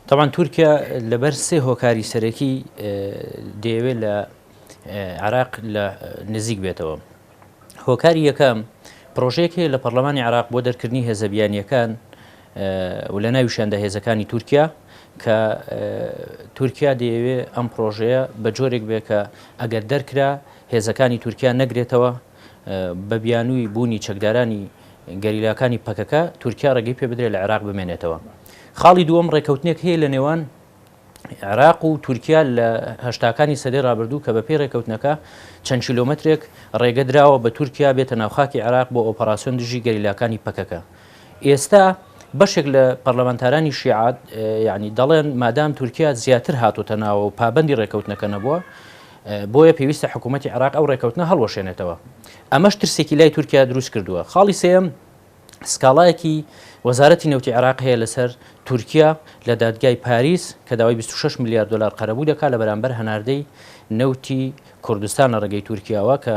طبعا تورکیا لەبەر سێ هۆکاری سەرەکی دەیەوێت لە عراق لە نزیک بێتەوە. هۆکاری یەکەم پرۆژەیەکێ لە پەرلەمانی عراق بۆ دەرکردنی هێزەبیانیەکان و لە ناویشاندا هێزەکانی تورکیا کە تورکیا دەیەوێت ئەم پرۆژەیە بە جۆرێک بێ کە ئەگەر دەرکرا هێزەکانی تورکیا نەگرێتەوە بە بیانووی بوونی چەکدارانی گەریلاکانی پەکەکە تورکیا ڕێگەی پێ بدرێت لە عراق بمێنێتەوە. خاڵی دووەم ڕێکەوتنێک هەیە لە نێوان عراق و تورکیا لە هەشتاکانی سەدەی ڕابردوو کە بە پێی ڕێکەوتنەکە چەند کیلۆمەترێک ڕێگە دراوە بە تورکیا بێتە ناوخاکی عراق بۆ ئۆپەراسیۆن دژی گەریلاکانی پەکەکە. ئێستا بەشێک لە پەرلەمانتارانی شیعات یعنی دەڵێن مادام تورکیا زیاتر هاتوتە ناوە و پابەندی ڕێکەوتنەکە نەبووە بۆیە پێویستە حکوومەتی عراق ئەو ڕێکەوتنە هەڵوەشێنێتەوە. ئەمەش ترسێکی لای تورکیا دروست کردووە. خاڵی سێم سکاڵایەکی وەزارەتی نەوتی عراق هەیە لەسەر تورکیا لە دادگای پاریس کە داوای 26 میلیارد دلار قەرەبوو دەکات لە بەرامبەر هەناردەی نەوتی کوردستانە ڕێگەی تورکیاوە کە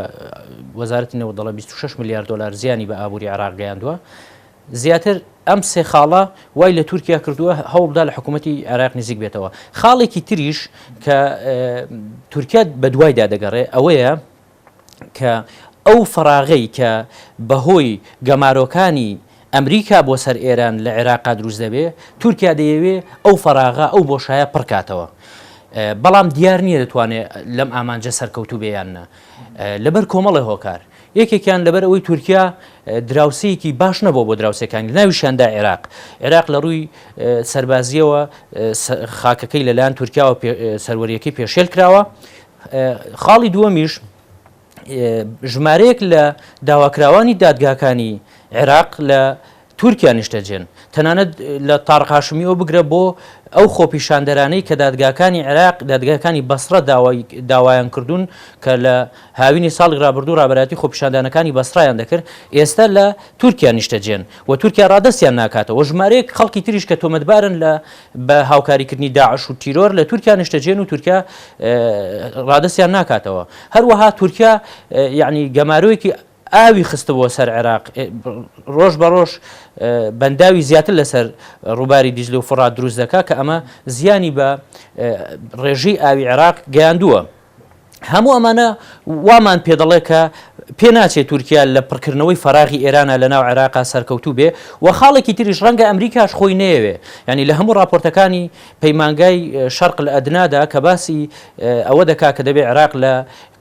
وەزارەتی نەوت دەڵێ 26 میلیارد دلار زیانی بە ئابووری عراق گەیاندووە. زیاتر ئەم سێ خاڵە وای لە تورکیا کردووە هەوڵدا لە حکوومەتی عراق نزیک بێتەوە. خاڵێکی تریش کە تورکیا بە دوایدا دەگەڕێ ئەوەیە کە ئەو فەراغەی کە بەهۆی گەمارۆکانی ئەمریکا بۆ سەر ئێران لە عێراقا دروست دەبێ تورکیا دەیەوێ ئەو فەراغە ئەو بۆشایە پڕکاتەوە. بەڵام دیار نییە دەتوانێت لەم ئامانجە سەرکەوتوو بێیانە لەبەر کۆمەڵی هۆکار. یەکێکیان لەبەر ئەوەی تورکیا دراوسەیەکی باش نەبوو بۆ دراوسەکانی لە ناویشاندا عێراق لە ڕووی سەربازیەوە خاکەکەی لەلایەن تورکیاوە سەروەریەکەی پێشێل کراوە. خاڵی دووەمیش ژمارەیەک لە داواکراوانی دادگاکانی عێراق لە تورکیا نیشتەجێن تەنانەت لە تاڕق هاشمیەوە بگرە بۆ ئەو خۆپیشاندەرانەی کە دادگاکانی عێراق دادگاکانی بەسڕە داوایان کردوون کە لە هاوینی ساڵی ڕابردوو ڕابەتی خۆپیشاندانەکانی بەسڕایان دەکرد ئێستا لە تورکیا نیشتەجێن و تورکیا ڕادەستیان ناکاتەوە. ژمارەیەک خەڵکی تریش کە تۆمەتبارن بە هاوکاریکردنی داعش و تیرۆر لە تورکیا نیشتەجێن و تورکیا ڕادەستیان ناکاتەوە. هەروەها تورکیا یعنی گەمارۆیەکی ئاوی خستەوە سەر عێراق ڕۆژ بە ڕۆژ بەنداوی زیاتر لەسەر ڕووباری دیجلە و فڕات دروست دەکات کە ئەمە زیانی بە ڕێژەی ئاوی عێراق گەیاندووە. هەموو ئەمانە وامان پێدەڵێ کە پێ ناچێت تورکیا لە پڕکردنەوەی فەراغی ئێرانە لە ناو عێراقا سەرکەوتوو بێ و خاڵێکی تریش ڕەنگە ئەمریکاش خۆی نەیەوێ. ینی لە هەموو راپۆرتەکانی پەیمانگای شەرق لە ئەدنادا کە باسی ئەوە دەکات کە دەبێت عێراق لە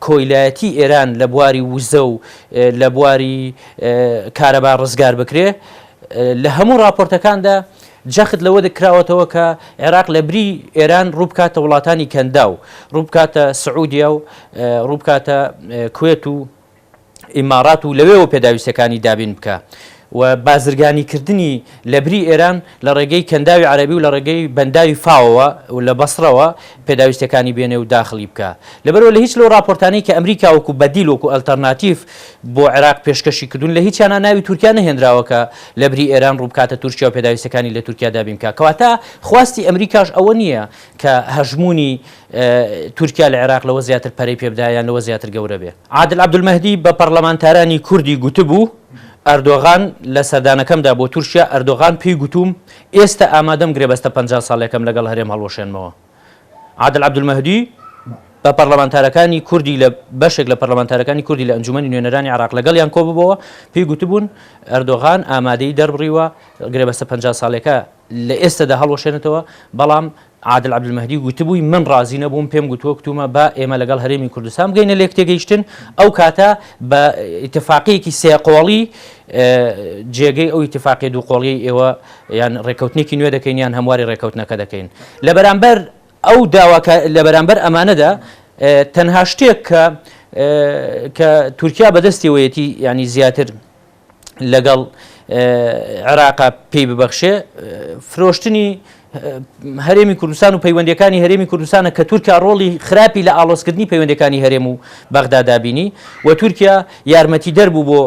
کۆیلایەتی ئێران لە بواری وزە و لە بواری کارەبا ڕزگار بکرێ. لە هەموو راپۆرتەکاندا جەخت لەوە دەکراوەتەوە کە عێراق لە بری ئێران ڕووبکاتە وڵاتانی کەندا و ڕووبکاتە سعودیا و ڕووبکاتە کوێت و ئیمارات و لەوێەوە پێداویستەکانی دابین بکە و بازرگانیکردنی لە بری ئێران لە ڕێگەی کەنداوی عەرەبی و لە ڕێگەی بەنداوی فاوەوە و لە بەسڕەوە پێداویستەکانی بێنێ و داخلی بکە. لەبەرەوە لە هیچ لەو راپۆرتانەی کە ئەمریکا وەکو بەدیل وەکو ئەلتەرناتیڤ بۆ عێراق پێشکەشی کردوون لە هیچیانە ناوی تورکیا نەهێنراوە کە لە بری ئێران ڕووبکاتە تورکیا و پێداویستەکانی لە تورکیا دابین بکە. کەواتە خواستی ئەمریکاش ئەوە نییە کە هەژمونی تورکیا لە عێراق لەوە زیاتر پەرەی پێبدایان لەوە زیاتر گەورە بێ. عادل عەبدولمەهدی بە پەرلەمانتارانی کوردی گوتبوو ئەردۆغان لە سەردانەکەمدا بۆ تورکیا ئەردۆغان پێی گوتوم ئێستا ئامادەم گرێبەستە 50 ساڵێکم لەگەڵ هەرێم هەڵوەشێنمەوە. عادل عەبدولمەهدی بە پەرلەمانتارەکانی کوردی لە بەشێک لە پەرلەمانتارەکانی کوردی لە ئەنجومەنی نوێنەرانی عێراق لەگەڵیان کۆ ببەوە پێی گوتبوون ئەردۆغان ئامادەی دەربڕیوە گرێبەستە 50 ساڵێکە لە ئێستادا هەڵوەشێنێتەوە. بەڵام عادل عەبدولمەهدی گوتبووی من ڕازی نەبووم پێم گوتووە کتومە با ئێمە لەگەڵ هەرێمی کوردستان بگەینە لێک تێگەیشتن ئەو کاتە بە ئیتفاقیەکی سێقۆڵی جێگەی ئەو ئیتفاقی دووقۆڵی ئێوە یان ڕێکەوتنێکی نوێ دەکەین یان هەمواری ڕێکەوتنەکە دەکەین. لە بەرامبەر ئەو داواکە لە بەرامبەر ئەمانەدا تەنها شتێک کە تورکیا بەدەستیەوەیەتی ینی زیاتر لەگەڵ عێراقا پێی ببەخشێ فرۆشتنی هەرێمی کوردستان و پەیوەندیەکانی هەرێمی کوردستانە کە تورکیا ڕۆڵی خراپی لە ئاڵۆزکردنی پەیوەندیەکانی هەرێم و بەغدا دابینی و تورکیا یارمەتی دەربوو بۆ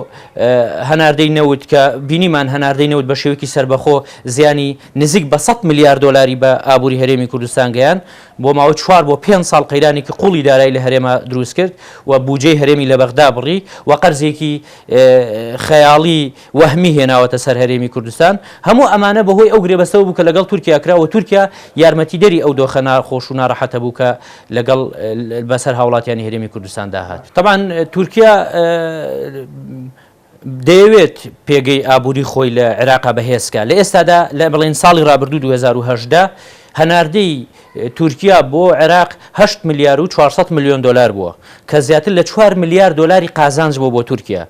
هەناردەی نەوت کە بینیمان هەناردەی نەوت بە شێوەیەکی سربەخۆ زیانی نزیک بە 100 میلیارد دلاری بە ئابووری هەرێمی کوردستان گەیان بۆ ماوەی 4 بۆ 5 ساڵ قەیرانێکی قوڵی دارایی لە هەرێمە دروست کرد و بودجەی هەرێمی لە بەغدا بڕی و قەرزێکی خەیاڵی وەهمی هێناوەتە سەر هەرێمی کوردستان. هەموو ئەمانە بەهۆی ئەو گرێبەستەوە بوو کە لەگەڵ تورکیا کراوە. تورکیا یارمەتیدەری ئەو دۆخە ناخۆش و ناڕەحەتە بوو کە لەگەڵ بەسەر هاوڵاتیانی هەرێمی کوردستان داهات. طبعاً تورکیا دەیەوێت پێگەی ئابووری خۆی لە عێراقا بەهێزکە. لە ئێستادا لە بڵێن ساڵی ڕابردوو 2018 هەناردەی تورکیا بۆ عێراق 8 ملیار و 400 میلیۆن دلار بووە کە زیاتر لە 4 ملیار دلاری قازانج بۆ تورکیا.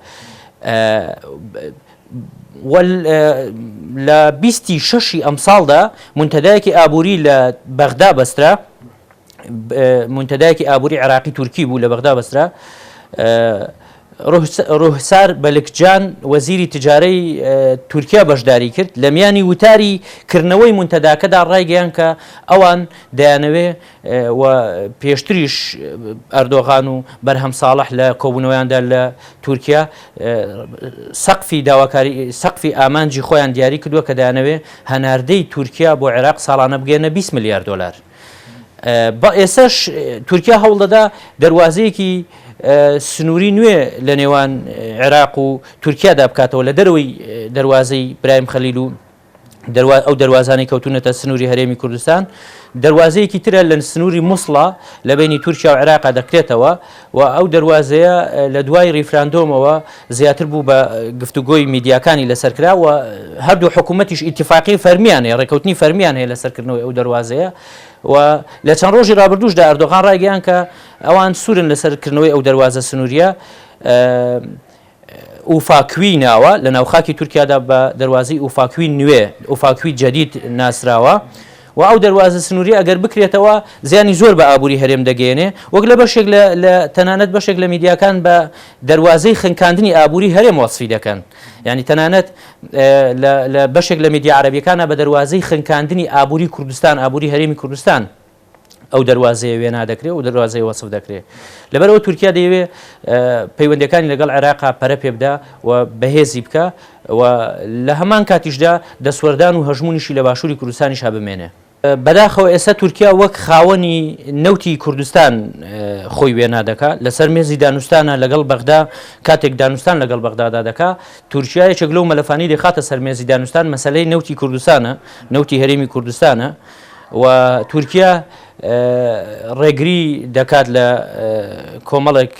لە 26 ئەم ساڵدا منتەدایەکی ئابووری لە بەغدا بەسترا، منتەدایەکی ئابووری عێراقی تورکی بوو لە بەغدا بەسترا. ڕوهسار بەلکجان وەزیری تجارەی تورکیا بەشداری کرد لە میانی وتاری کردنەوەی منتەداکەدا ڕایگەیان کە ئەوان دەیانەوێ و پێشتریش ئەردۆغان و بەرهەم ساڵح لە کۆبوونەوەیاندا لە تورکیا سەقفی داواکاری سەقفی ئامانجی خۆیان دیاری کردووە کە دەیانەوێ هەناردەی تورکیا بۆ عێراق ساڵانە بگەێنە 20 ملیار دلار. بە ئێساش تورکیا هەوڵ دەدا دەواازەیەکی سنووری نوێ لە نێوان عێراق و تورکیادا بکاتەوە لە دەروی دەواازەی برایم خەلیل و ئەو دەواازانەی کەوتونەتە سنووری هەرێمی کوردستان. دەواازەیەکی ترە لە سنووری مووسڵە لە بینی تورکیا و عێراقا دەکرێتەوە و ئەو دەواازەیە لە دوای ریفراندۆمەوە زیاتر بوو بە گفتوگۆی میدیاکانی لەسەرکرا و هەردوو حکوومەتیش ئیتیفاقی فەرمیان هەیە، ڕێکەوتنی فەرمیان هەیە لەسەرکردنەوەی ئەو دەواازەیە. و لە چەند ڕۆژی ڕابردووشدا ئەردۆغان ڕایگەیان کە ئەوان سوورن لەسەرکردنەوەی ئەو دەواازە سنووریە ئوفاکوی ناوە لە ناوخاکی تورکیادا بە دەواازەی ئوفاکوی نوێ ئوفاکوی جەدید ناسراوە و ئەو دەواازە سنووری ئەگەر بکرێتەوە زیانی زۆر بە ئابووری هەرێم دەگەێنێ. وەک لە بەشێک لە تەنانەت بەشێک لە میدیاکان بە دەواازەی خنکاندنی ئابووری هەرێم وەسفی دەکەن، یعنی تەنانەت لە بەشێک لە میدیا عەرەبیەکانە بە دەواازەی خنکاندنی ئابووری کوردستان ئابووری هەرێمی کوردستان ئەو دەواازەیە وێنا دەکرێت و دەواازەی وەسف دەکرێت. لەبەرەوە تورکیا دەیەوێت پەیوەندەکانی لەگەڵ عێراقا پەرە پێ بدە و بەهێزی بکە و لە هەمان کاتیشدا دەسوەردان و هەژمونیشی لە باشووری کوردستانیش هەبمێنێ. بەداخەوە ئێستا تورکیا وەک خاوەنی نەوتی کوردستان خۆی وێنا دەکات لەسەر مێزی دانوستانە لەگەڵ بەغدا کاتێک دانوستان لەگەڵ بەغدادا دەکات. تورکیا یەکێک لەو مەلەفانی دەخاتە سەر مێزی دانوستان مەسەلەی نەوتی کوردستانە، نەوتی هەرێمی کوردستانە و تورکیا ڕێگری دەکات لە کۆمەڵێک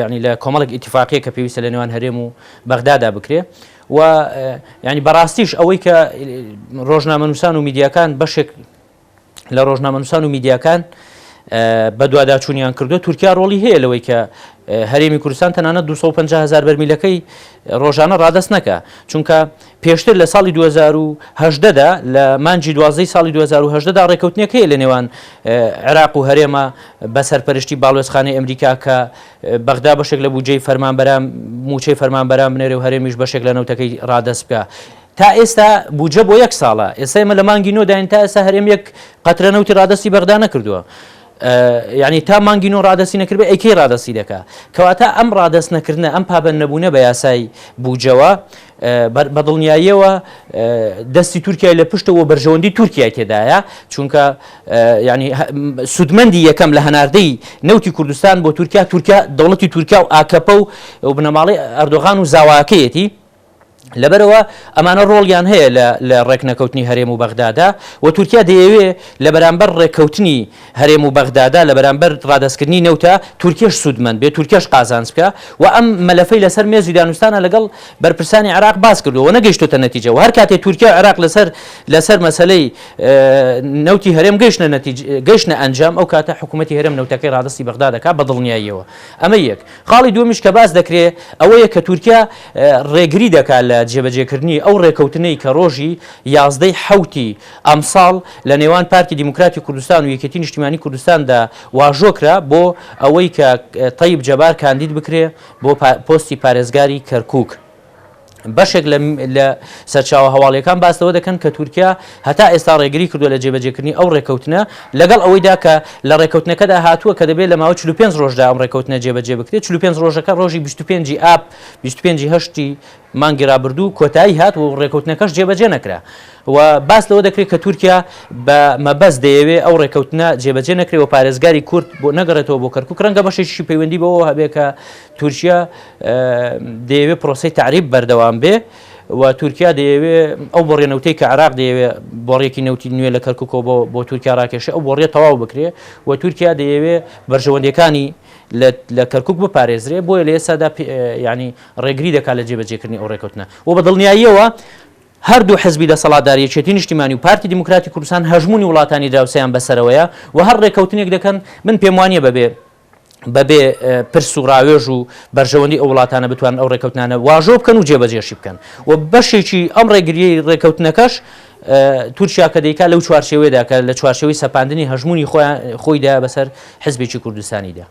ینی لە کۆمەڵێک ئیتیفاقیە کە پێویستە لە نێوان هەرێم و بەغدادا بکرێت و ینی بەڕاستیش ئەوەی کە ڕۆژنامەنووسان و میدیاکان بەشێک لە ڕۆژنامەنووسان و میدیاکان بە دوواداچوونیان کردو تورکیا ڕۆڵی هەیە لەوەی کە هەرێمی کوردستان تەنانەت 250,000 بەرمیلەکەی ڕۆژانە ڕادەست نەکە، چونکە پێشتر لە ساڵی 2018دا لە مانجی 12 ساڵی 2018دا ڕێکەوتنێک هەیە لە نێوان عێراق و هەرێمە بە سەرپەرشتی باڵێزخانەی ئەمریکا کە بەغدا بەشێک لە بودجەی فەرمانبەران موچەی فەرمانبەران بنێرێ و هەرێمیش بەشێک لە نەوتەکەی ڕادەست بکە. تا ئێستا بودجە بۆ 1 ساڵە، ئێستا ئێمە لە مانگی نۆداین تا ئێستا هەرێم یەک قەترە نەوتی ڕادەستی بەغدا نەکردووە. یعنی تا مانگی نۆ ڕادەستی نەکرد ئەیکەی ڕادەستی دەکات کەواتە ئەم ڕادەست نەکردنە ئەم پابەند نەبوونە بە یاسای بودجەوە بەدڵنیاییەوە دەستی تورکیای لە پشتەوە بەرژەوەندی تورکیای تێدایە، چونکە ینی سودمەندی یەکەم لە هەناردەی نەوتی کوردستان بۆ تورکیا دەوڵەتی تورکیا و ئاکەپە و بنەماڵی ئەردۆغان و زاواکەیەتی. لەبەرەوە ئەمانە ڕۆڵیان هەیە لە ڕێکنەکەوتنی هەرێم و بەغدادا و تورکیا دەیەوێت لە بەرامبەر ڕێککەوتنی هەرێم و بەغدادا لە بەرامبەر ڕادەستکردنی نەوتە تورکیش سودمەند بێت، تورکیش قازانج بکە و ئەم مەلەفەی لەسەر مێزی دانوستانە لەگەڵ بەرپرسانی عێراق باس کردووە نەگەیشتۆتە نەتیجە و هەر کاتێک تورکیا و عێراق لەسەر مەسەلەی نەوتی هەرێم گەیشتە ئەنجام ئەو کاتە حکوومەتی هەرێم نەوتەکەی ڕادەستی بەغدا دەکات بە دڵنیاییەوە. ئەمە یەک. خاڵی دووەمیش کە باس دەکرێت ئەوەیە کە تورکیا ڕێگری دەکات لە جێبەجێکردنی ئەو ڕێکەوتنەی کە ڕۆژی 11 حوتی ئەمساڵ لە نێوان پارتی دیموکراتی کوردستان و یەکێتی نیشتیمانی کوردستاندا واژۆکرا بۆ ئەوەی کە طەیب جەبار کاندید بکرێ بۆ پۆستی پارێزگاری کەرکووک. بەشێک لە سەرچاوە هەواڵیەکان باسەوە دەکەن کە تورکیا هەتا ئێستا ڕێگری کردووە لە جێبەجێکردنی ئەو ڕێکەوتنە لەگەڵ ئەوەیدا کە لە ڕێکەوتنەکەدا هاتووە کە دەبێت لە ماوەی 45 ڕۆژدا ئەم ڕێکەوتنە جێبەجێ بکرێت. 45 ڕۆژەکە ڕۆژی 25 ئاب 25 هەشتی مانگی ڕابردوو کۆتایی هات و ڕێکەوتنەکەش جێبەجێ نەکرا و باس لەوە دەکرێت کە تورکیا بە مەبەست دەیەوێت ئەو ڕێکەوتنە جێبەجێ نەکرێت و پارێزگاری کورد بۆ نەگەڕێتەوە بۆ کەرکووک ڕەنگە بەشێکی پەیوەندی بەوە هەبێت کە تورکیا دەیەوێت پرۆسەی تعریب بەردەوام بێ و تورکیا دەیەوێت ئەو بۆڕێنەوتەی کە عراق دەیەوێت بۆڕێکی نەوتی نوێ لە کەرکووکەوە بۆ تورکیا ڕاکێشە ئەو بۆڕێ تەواو بکرێ و تورکیا دەیەوێت بەرژەوەندەکانی لە کەرکووک بپارێزرێ بۆیە لە ئێستادا ینی ڕێگری دەکات لە جێبەجێکردنی ئەو ڕێکەوتنە و بە دڵنیاییەوە هەردوو حزبی دەسەڵاتداریەکێتی نیشتیمانی و پارتی دیموکراتی کوردستان هەژمونی وڵاتانی دراوسیان بەسەرەوەیە و هەر ڕێکەوتنێک دەکەن من پێم وانییە بەبێ پرس و ڕاوێژ و بەرژەوەندی ئەو وڵاتانە بتوان ئەو ڕێکەوتنانە واژۆ بکەن و جێبەجێشی بکەن و بەشێکی ئەم ڕێگریەی ڕێکەوتنەکەش تورکیا کە دەیکات لەو چوارچێوەیەدا کە لە چوارچێوەی سەپاندنی هەژمونی خۆیدا بەسەر حزبێکی کوردستانیدا.